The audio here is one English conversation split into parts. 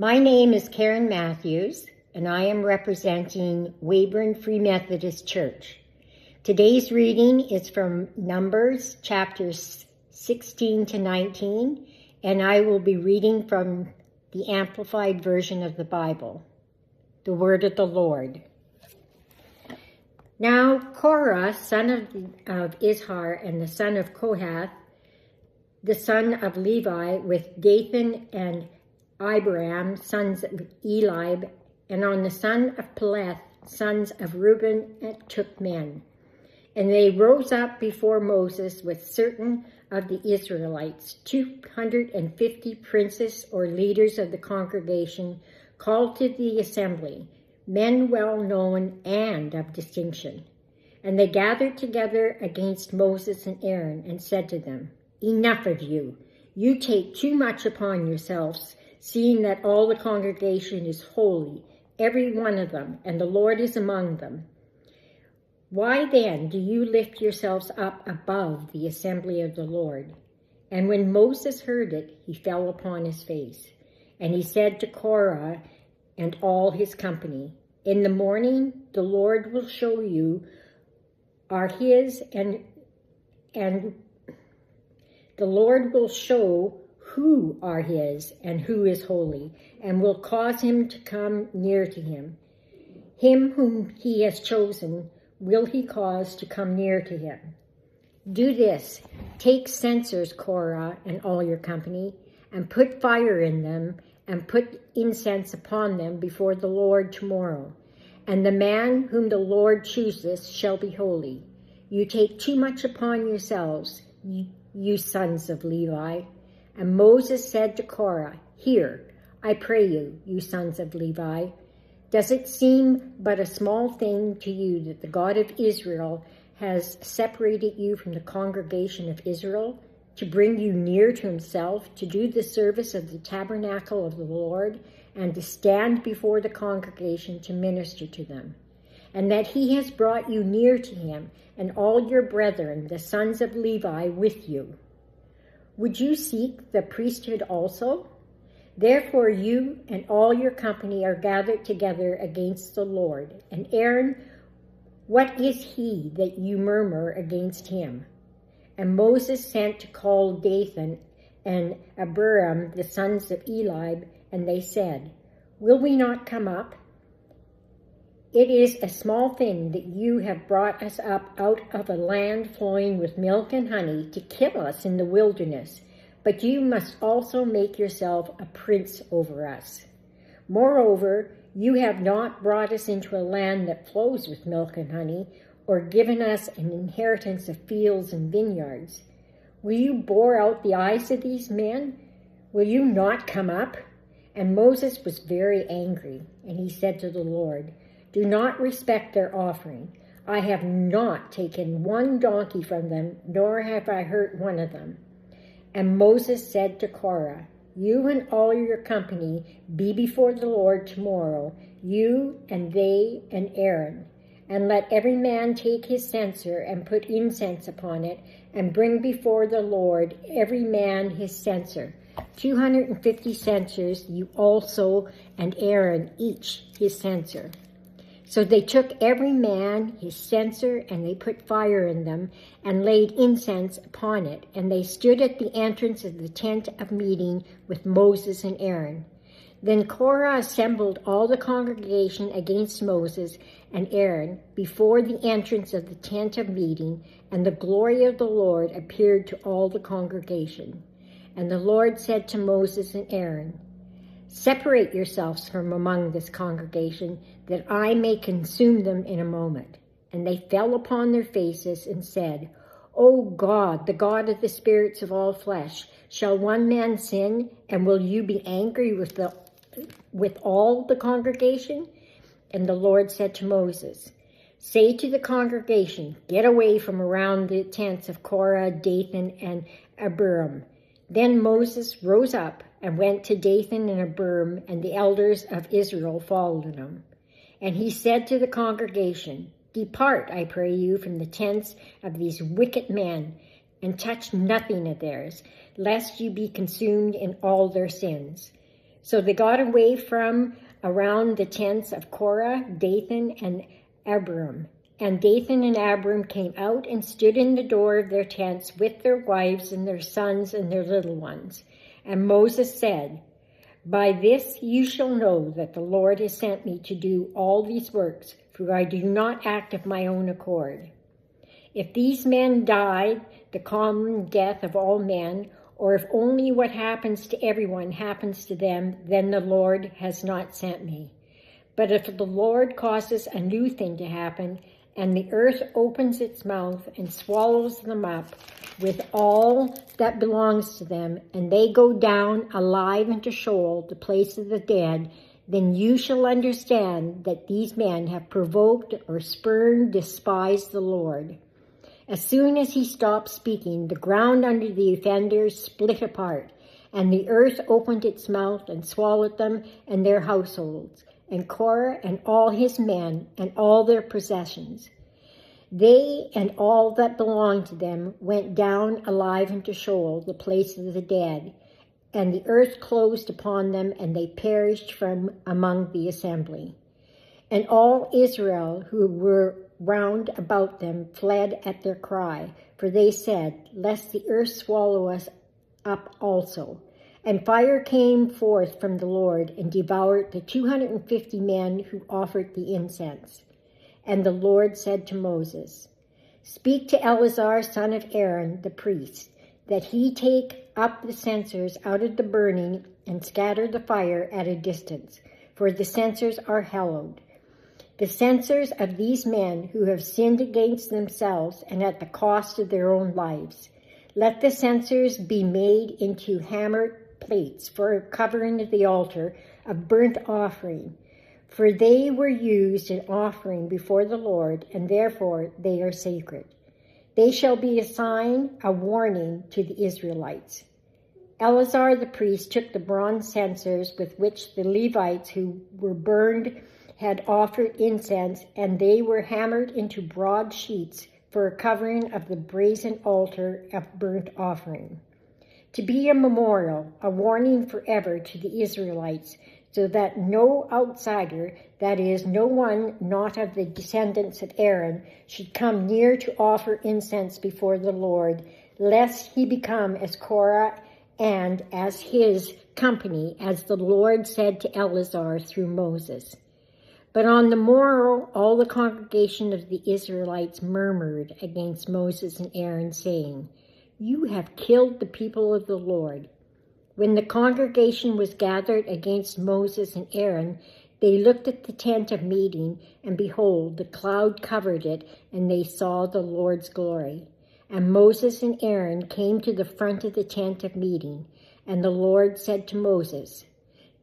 My name is Karen Matthews, and I am representing Weyburn Free Methodist Church. Today's reading is from Numbers chapters 16 to 19, and I will be reading from the Amplified Version of the Bible. The Word of the Lord. Now Korah, son of Izhar, and the son of Kohath, the son of Levi, with Dathan and Abiram, sons of Elib, and on the son of Peleth, sons of Reuben, took men. And they rose up before Moses with certain of the Israelites, 250 princes or leaders of the congregation, called to the assembly, men well known and of distinction. And they gathered together against Moses and Aaron and said to them, "Enough of you! You take too much upon yourselves, seeing that all the congregation is holy, every one of them, and the Lord is among them. Why then do you lift yourselves up above the assembly of the Lord?" And when Moses heard it, he fell upon his face. And he said to Korah and all his company, "In the morning the Lord will show you are his, and the Lord will show who are his and who is holy, and will cause him to come near to him. Him whom he has chosen will he cause to come near to him. Do this, take censers, Korah and all your company, and put fire in them, and put incense upon them before the Lord tomorrow. And the man whom the Lord chooses shall be holy. You take too much upon yourselves, you sons of Levi." And Moses said to Korah, "Hear, I pray you, you sons of Levi. Does it seem but a small thing to you that the God of Israel has separated you from the congregation of Israel, to bring you near to himself, to do the service of the tabernacle of the Lord, and to stand before the congregation to minister to them? And that he has brought you near to him, and all your brethren, the sons of Levi, with you? Would you seek the priesthood also? Therefore you and all your company are gathered together against the Lord. And Aaron, what is he that you murmur against him?" And Moses sent to call Dathan and Abiram, the sons of Elib, and they said, "Will we not come up? It is a small thing that you have brought us up out of a land flowing with milk and honey to kill us in the wilderness, but you must also make yourself a prince over us. Moreover, you have not brought us into a land that flows with milk and honey, or given us an inheritance of fields and vineyards. Will you bore out the eyes of these men? Will you not come up?" And Moses was very angry, and he said to the Lord, "Do not respect their offering. I have not taken one donkey from them, nor have I hurt one of them." And Moses said to Korah, "You and all your company be before the Lord tomorrow, you and they and Aaron. And let every man take his censer and put incense upon it, and bring before the Lord every man his censer. 250 censers, you also and Aaron each his censer." So they took every man his censer, and they put fire in them, and laid incense upon it. And they stood at the entrance of the tent of meeting with Moses and Aaron. Then Korah assembled all the congregation against Moses and Aaron before the entrance of the tent of meeting, and the glory of the Lord appeared to all the congregation. And the Lord said to Moses and Aaron, "Separate yourselves from among this congregation, that I may consume them in a moment." And they fell upon their faces and said, "O God, the God of the spirits of all flesh, shall one man sin, and will you be angry with all the congregation?" And the Lord said to Moses, "Say to the congregation, get away from around the tents of Korah, Dathan, and Abiram." Then Moses rose up and went to Dathan and Abiram, and the elders of Israel followed him. And he said to the congregation, "Depart, I pray you, from the tents of these wicked men, and touch nothing of theirs, lest you be consumed in all their sins. So they got away from around the tents of Korah, Dathan, and Abiram. And Dathan and Abiram came out and stood in the door of their tents with their wives and their sons and their little ones. And Moses said, "By this you shall know that the Lord has sent me to do all these works, for I do not act of my own accord. If these men died the common death of all men, or if only what happens to everyone happens to them, then the Lord has not sent me. But if the Lord causes a new thing to happen, and the earth opens its mouth and swallows them up with all that belongs to them, and they go down alive into Sheol, the place of the dead, then you shall understand that these men have provoked or spurned, despised the Lord." As soon as he stopped speaking, the ground under the offenders split apart, and the earth opened its mouth and swallowed them and their households, and Korah and all his men and all their possessions. They and all that belonged to them went down alive into Sheol, the place of the dead, and the earth closed upon them, and they perished from among the assembly. And all Israel who were round about them fled at their cry, for they said, "Lest the earth swallow us up also." And fire came forth from the Lord and devoured the 250 men who offered the incense. And the Lord said to Moses, "Speak to Eleazar, son of Aaron, the priest, that he take up the censers out of the burning and scatter the fire at a distance, for the censers are hallowed. The censers of these men who have sinned against themselves and at the cost of their own lives. Let the censers be made into hammered plates for a covering of the altar of burnt offering, for they were used in offering before the Lord, and therefore they are sacred. They shall be a sign, a warning to the Israelites." Eleazar the priest took the bronze censers with which the Levites who were burned had offered incense, and they were hammered into broad sheets for a covering of the brazen altar of burnt offering, to be a memorial, a warning forever to the Israelites, so that no outsider, that is, no one not of the descendants of Aaron, should come near to offer incense before the Lord, lest he become as Korah and as his company, as the Lord said to Eleazar through Moses. But on the morrow, all the congregation of the Israelites murmured against Moses and Aaron, saying, "You have killed the people of the Lord." When the congregation was gathered against Moses and Aaron, they looked at the tent of meeting, and behold, the cloud covered it, and they saw the Lord's glory. And Moses and Aaron came to the front of the tent of meeting, and the Lord said to Moses,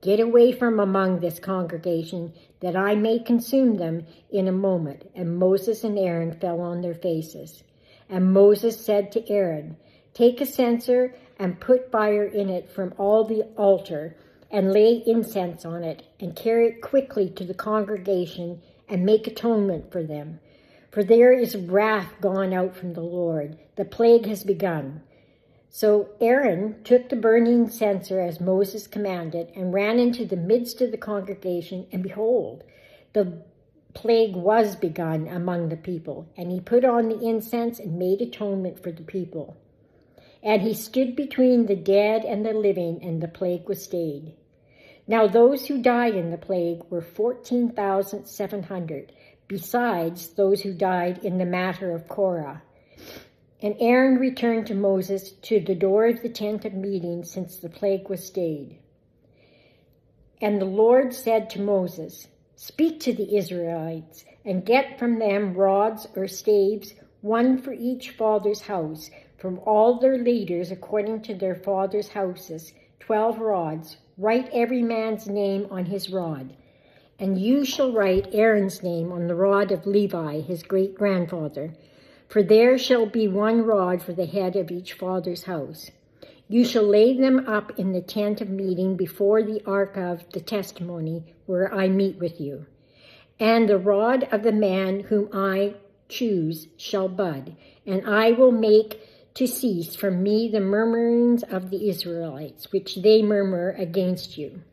"Get away from among this congregation, that I may consume them in a moment." And Moses and Aaron fell on their faces. And Moses said to Aaron, "Take a censer and put fire in it from all the altar, and lay incense on it, and carry it quickly to the congregation, and make atonement for them. For there is wrath gone out from the Lord. The plague has begun." So Aaron took the burning censer as Moses commanded, and ran into the midst of the congregation, and behold, the plague was begun among the people. And he put on the incense and made atonement for the people. And he stood between the dead and the living, and the plague was stayed. Now those who died in the plague were 14,700, besides those who died in the matter of Korah. And Aaron returned to Moses to the door of the tent of meeting, since the plague was stayed. And the Lord said to Moses, "Speak to the Israelites, and get from them rods or staves, one for each father's house, from all their leaders according to their fathers' houses, 12 rods. Write every man's name on his rod. And you shall write Aaron's name on the rod of Levi, his great-grandfather. For there shall be one rod for the head of each father's house. You shall lay them up in the tent of meeting before the ark of the testimony, where I meet with you. And the rod of the man whom I choose shall bud, and I will make to cease from me the murmurings of the Israelites, which they murmur against you.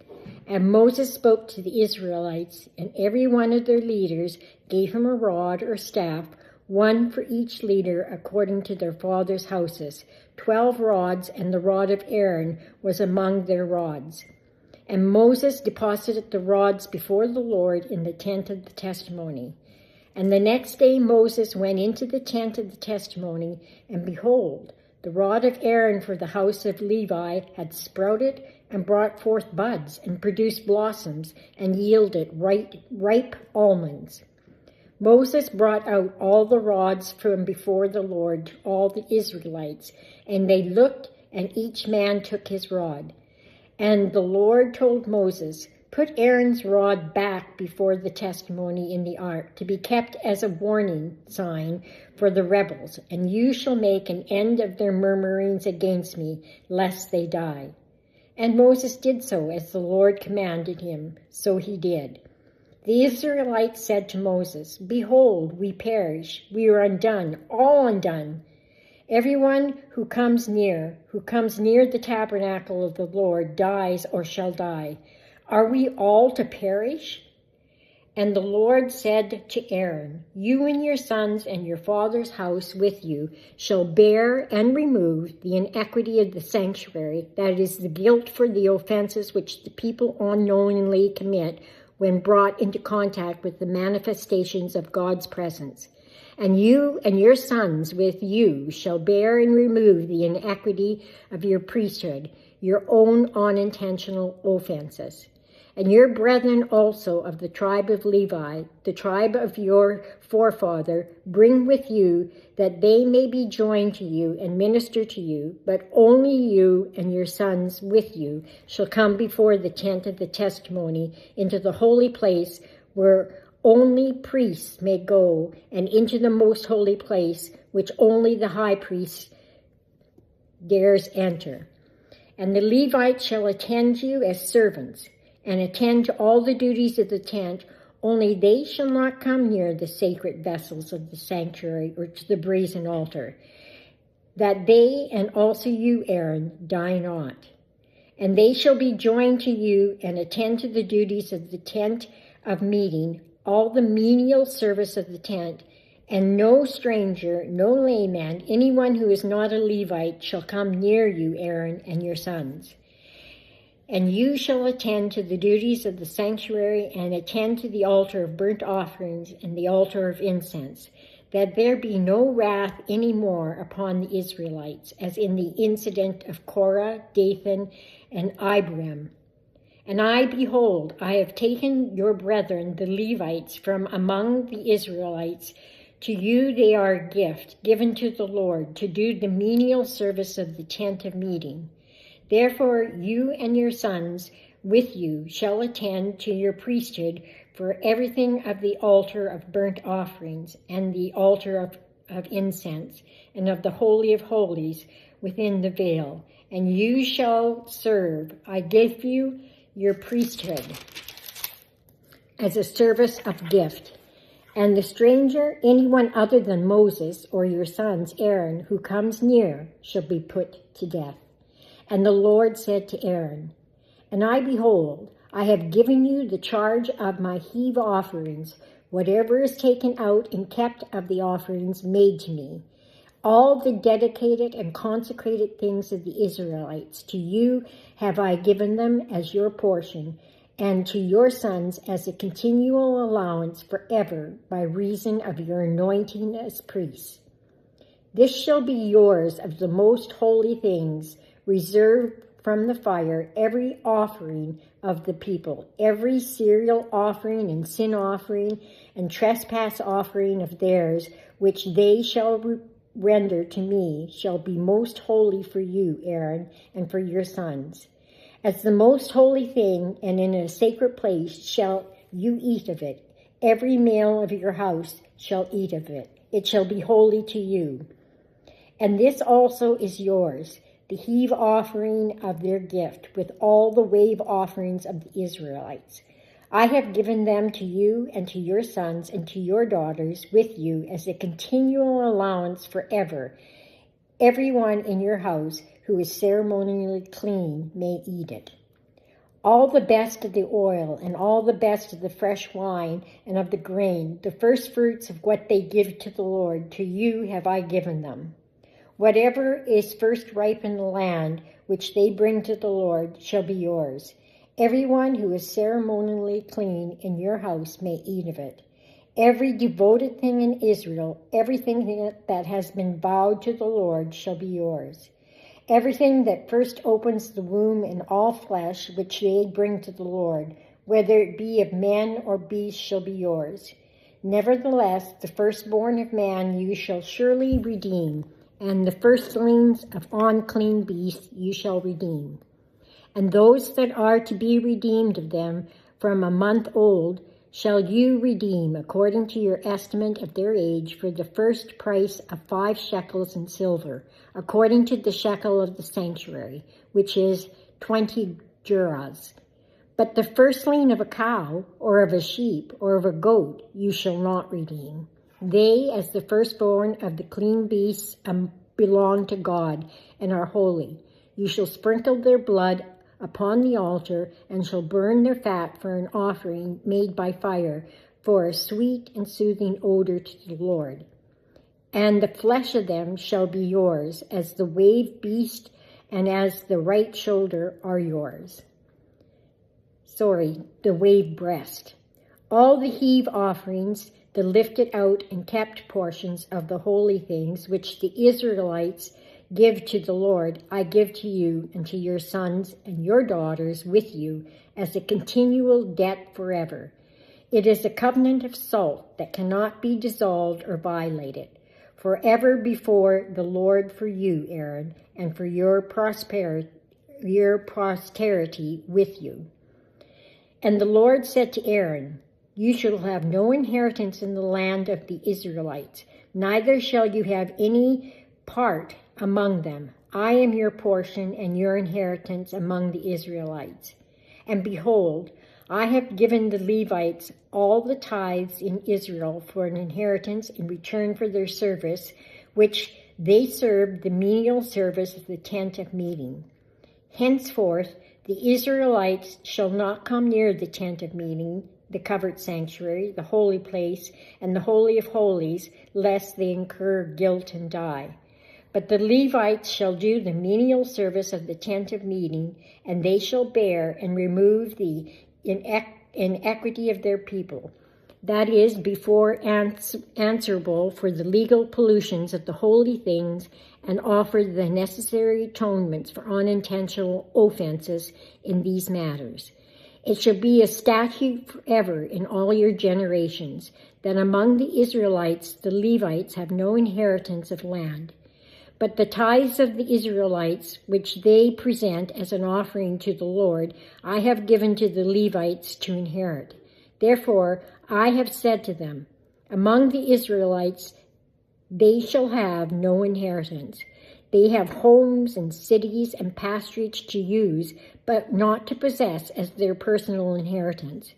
And Moses spoke to the Israelites, and every one of their leaders gave him a rod or staff, one for each leader according to their fathers' houses. 12 rods, and the rod of Aaron was among their rods. And Moses deposited the rods before the Lord in the tent of the testimony. And the next day Moses went into the tent of the testimony, and behold, the rod of Aaron for the house of Levi had sprouted and brought forth buds and produced blossoms and yielded ripe almonds. Moses brought out all the rods from before the Lord to all the Israelites, and they looked, and each man took his rod. And the Lord told Moses, "Put Aaron's rod back before the testimony in the ark, to be kept as a warning sign for the rebels, and you shall make an end of their murmurings against me, lest they die." And Moses did so as the Lord commanded him, so he did. The Israelites said to Moses, "Behold, we perish, we are undone, all undone. Everyone who comes near the tabernacle of the Lord dies or shall die. Are we all to perish?" And the Lord said to Aaron, "You and your sons and your father's house with you shall bear and remove the iniquity of the sanctuary, that is, the guilt for the offenses which the people unknowingly commit when brought into contact with the manifestations of God's presence. And you and your sons with you shall bear and remove the iniquity of your priesthood, your own unintentional offenses. And your brethren also of the tribe of Levi, the tribe of your forefather, bring with you, that they may be joined to you and minister to you, but only you and your sons with you shall come before the tent of the testimony into the holy place where only priests may go, and into the most holy place, which only the high priest dares enter. And the Levites shall attend you as servants, and attend to all the duties of the tent, only they shall not come near the sacred vessels of the sanctuary or to the brazen altar, that they and also you, Aaron, die not. And they shall be joined to you and attend to the duties of the tent of meeting, all the menial service of the tent, and no stranger, no layman, anyone who is not a Levite shall come near you, Aaron, and your sons. And you shall attend to the duties of the sanctuary and attend to the altar of burnt offerings and the altar of incense, that there be no wrath any more upon the Israelites, as in the incident of Korah, Dathan, and Abiram. And I, behold, I have taken your brethren, the Levites, from among the Israelites. To you they are a gift, given to the Lord, to do the menial service of the tent of meeting. Therefore you and your sons with you shall attend to your priesthood for everything of the altar of burnt offerings and the altar of incense and of the Holy of Holies within the veil. And you shall serve. I give you your priesthood as a service of gift. And the stranger, anyone other than Moses or your sons, Aaron, who comes near, shall be put to death. And the Lord said to Aaron, "And I, behold, I have given you the charge of my heave offerings, whatever is taken out and kept of the offerings made to me. All the dedicated and consecrated things of the Israelites, to you have I given them as your portion, and to your sons as a continual allowance forever by reason of your anointing as priests. This shall be yours of the most holy things, reserved from the fire, every offering of the people, every cereal offering and sin offering and trespass offering of theirs, which they shall render to me, shall be most holy for you, Aaron, and for your sons. As the most holy thing, and in a sacred place shall you eat of it. Every male of your house shall eat of it. It shall be holy to you. And this also is yours, the heave offering of their gift, with all the wave offerings of the Israelites. I have given them to you and to your sons and to your daughters with you as a continual allowance forever. Everyone in your house who is ceremonially clean may eat it. all the best of the oil, and all the best of the fresh wine, and of the grain, the first fruits of what they give to the Lord, to you have I given them. Whatever is first ripe in the land, which they bring to the Lord, shall be yours. Everyone who is ceremonially clean in your house may eat of it. Every devoted thing in Israel, everything that has been vowed to the Lord, shall be yours. Everything that first opens the womb in all flesh, which they bring to the Lord, whether it be of men or beasts, shall be yours. Nevertheless, the firstborn of man you shall surely redeem, and the firstlings of unclean beasts you shall redeem. And those that are to be redeemed of them from a month old shall you redeem according to your estimate of their age for the first price of 5 shekels in silver, according to the shekel of the sanctuary, which is 20 gerahs. But the firstling of a cow, or of a sheep, or of a goat, you shall not redeem. They, as the firstborn of the clean beasts, belong to God and are holy. You shall sprinkle their blood upon the altar, and shall burn their fat for an offering made by fire, for a sweet and soothing odor to the Lord. And the flesh of them shall be yours, as the wave beast and as the right shoulder are yours. The wave breast. All the heave offerings, the lifted out and kept portions of the holy things, which the Israelites give to the Lord, I give to you and to your sons and your daughters with you as a continual debt forever. It is a covenant of salt that cannot be dissolved or violated, forever before the Lord for you, Aaron, and for your posterity with you. And the Lord said to Aaron, you shall have no inheritance in the land of the Israelites, neither shall you have any part among them. I am your portion and your inheritance among the Israelites. And behold, I have given the Levites all the tithes in Israel for an inheritance in return for their service, which they served the menial service of the tent of meeting. Henceforth, the Israelites shall not come near the tent of meeting, the covered sanctuary, the holy place, and the holy of holies, lest they incur guilt and die. But the Levites shall do the menial service of the tent of meeting, and they shall bear and remove the inequity of their people, that is, before answerable for the legal pollutions of the holy things, and offer the necessary atonements for unintentional offenses in these matters. It shall be a statute forever in all your generations, that among the Israelites the Levites have no inheritance of land. But the tithes of the Israelites, which they present as an offering to the Lord, I have given to the Levites to inherit. Therefore, I have said to them, among the Israelites they shall have no inheritance. They have homes and cities and pasturage to use, but not to possess as their personal inheritance.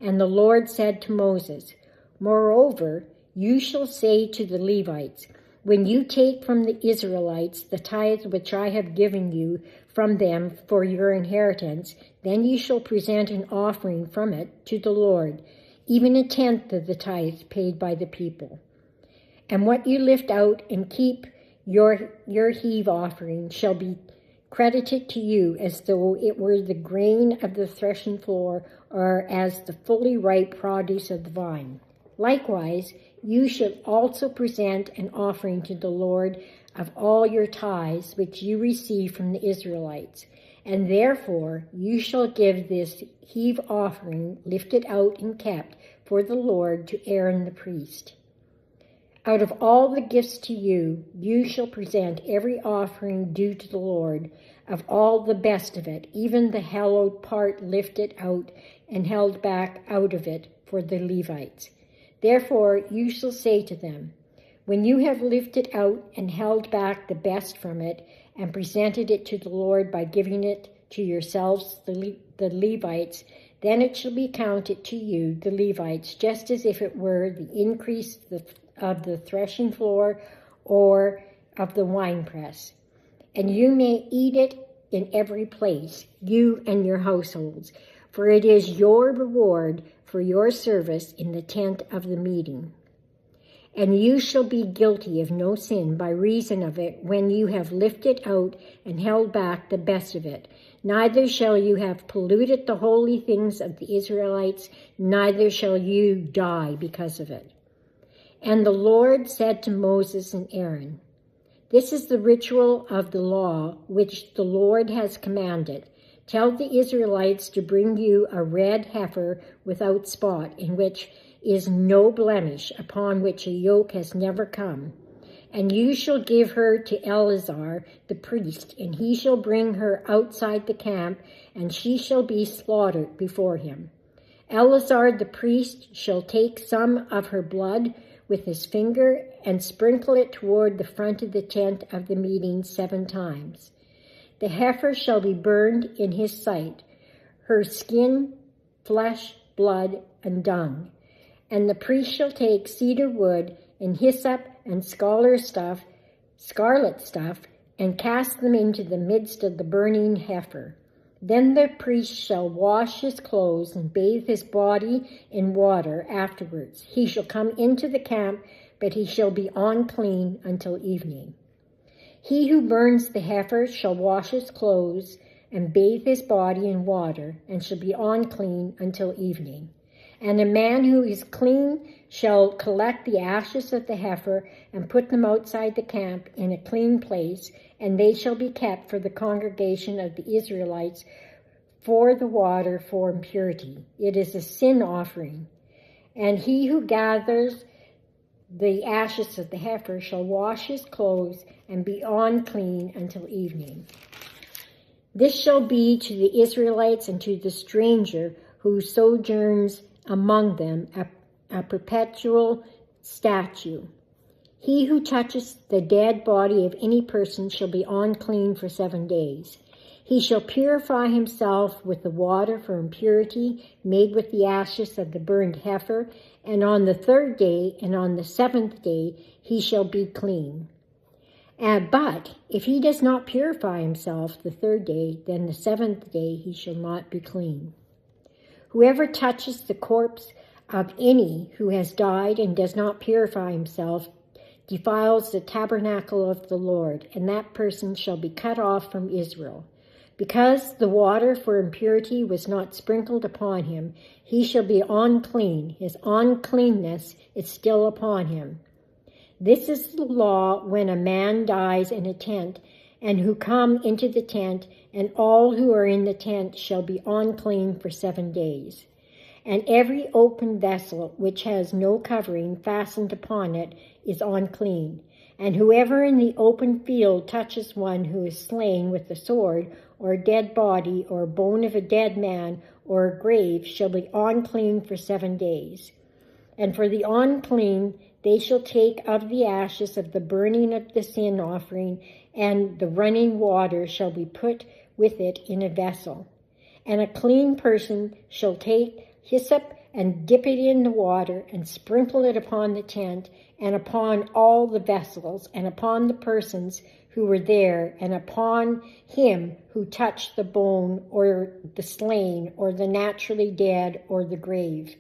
And the Lord said to Moses, moreover, you shall say to the Levites, when you take from the Israelites the tithes which I have given you from them for your inheritance, then you shall present an offering from it to the Lord, even 1/10 of the tithes paid by the people. And what you lift out and keep your heave offering shall be credited to you as though it were the grain of the threshing floor, or as the fully ripe produce of the vine. Likewise, you should also present an offering to the Lord of all your tithes which you receive from the Israelites. And therefore you shall give this heave offering lifted out and kept for the Lord to Aaron the priest. Out of all the gifts to you, you shall present every offering due to the Lord, of all the best of it, even the hallowed part lifted out and held back out of it for the Levites. Therefore you shall say to them, when you have lifted out and held back the best from it, and presented it to the Lord by giving it to yourselves, the Levites, then it shall be counted to you, the Levites, just as if it were the increase of the threshing floor or of the winepress. And you may eat it in every place, you and your households, for it is your reward for your service in the tent of the meeting. And you shall be guilty of no sin by reason of it when you have lifted out and held back the best of it. Neither shall you have polluted the holy things of the Israelites, neither shall you die because of it. And the Lord said to Moses and Aaron, this is the ritual of the law which the Lord has commanded. Tell the Israelites to bring you a red heifer without spot, in which is no blemish, upon which a yoke has never come. And you shall give her to Eleazar the priest, and he shall bring her outside the camp, and she shall be slaughtered before him. Eleazar the priest shall take some of her blood with his finger and sprinkle it toward the front of the tent of the meeting 7 times. The heifer shall be burned in his sight, her skin, flesh, blood, and dung. And the priest shall take cedar wood and hyssop and scarlet stuff, and cast them into the midst of the burning heifer. Then the priest shall wash his clothes and bathe his body in water afterwards. He shall come into the camp, but he shall be unclean until evening. He who burns the heifer shall wash his clothes and bathe his body in water, and shall be unclean until evening. And a man who is clean shall collect the ashes of the heifer and put them outside the camp in a clean place, and they shall be kept for the congregation of the Israelites for the water for impurity. It is a sin offering. And he who gathers the ashes of the heifer shall wash his clothes and be unclean until evening. This shall be to the Israelites and to the stranger who sojourns among them a perpetual statute. He who touches the dead body of any person shall be unclean for 7 days. He shall purify himself with the water for impurity made with the ashes of the burned heifer, and on the 3rd day and on the 7th day he shall be clean. But if he does not purify himself the 3rd day, then the 7th day he shall not be clean. Whoever touches the corpse of any who has died and does not purify himself defiles the tabernacle of the Lord, and that person shall be cut off from Israel. Because the water for impurity was not sprinkled upon him, he shall be unclean. His uncleanness is still upon him. This is the law when a man dies in a tent, and who come into the tent, and all who are in the tent shall be unclean for 7 days. And every open vessel which has no covering fastened upon it is unclean. And whoever in the open field touches one who is slain with a sword, or a dead body, or a bone of a dead man, or a grave, shall be unclean for 7 days. And for the unclean they shall take of the ashes of the burning of the sin offering, and the running water shall be put with it in a vessel. And a clean person shall take hyssop and dip it in the water and sprinkle it upon the tent and upon all the vessels and upon the persons who were there and upon him who touched the bone or the slain or the naturally dead or the grave.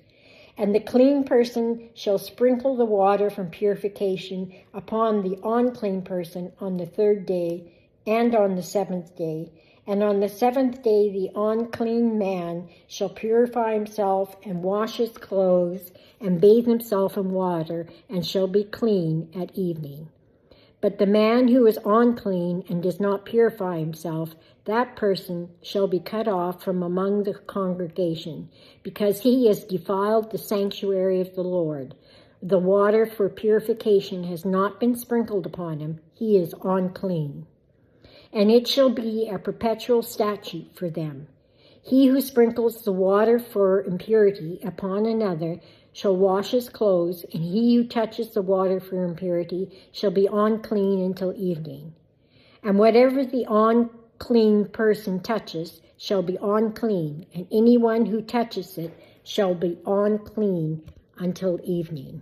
And the clean person shall sprinkle the water from purification upon the unclean person on the 3rd day and on the 7th day. And on the 7th day the unclean man shall purify himself and wash his clothes and bathe himself in water, and shall be clean at evening. But the man who is unclean and does not purify himself, that person shall be cut off from among the congregation, because he has defiled the sanctuary of the Lord. The water for purification has not been sprinkled upon him. He is unclean. And it shall be a perpetual statute for them. He who sprinkles the water for impurity upon another shall wash his clothes, and he who touches the water for impurity shall be unclean until evening. And whatever the unclean person touches shall be unclean, and anyone who touches it shall be unclean until evening.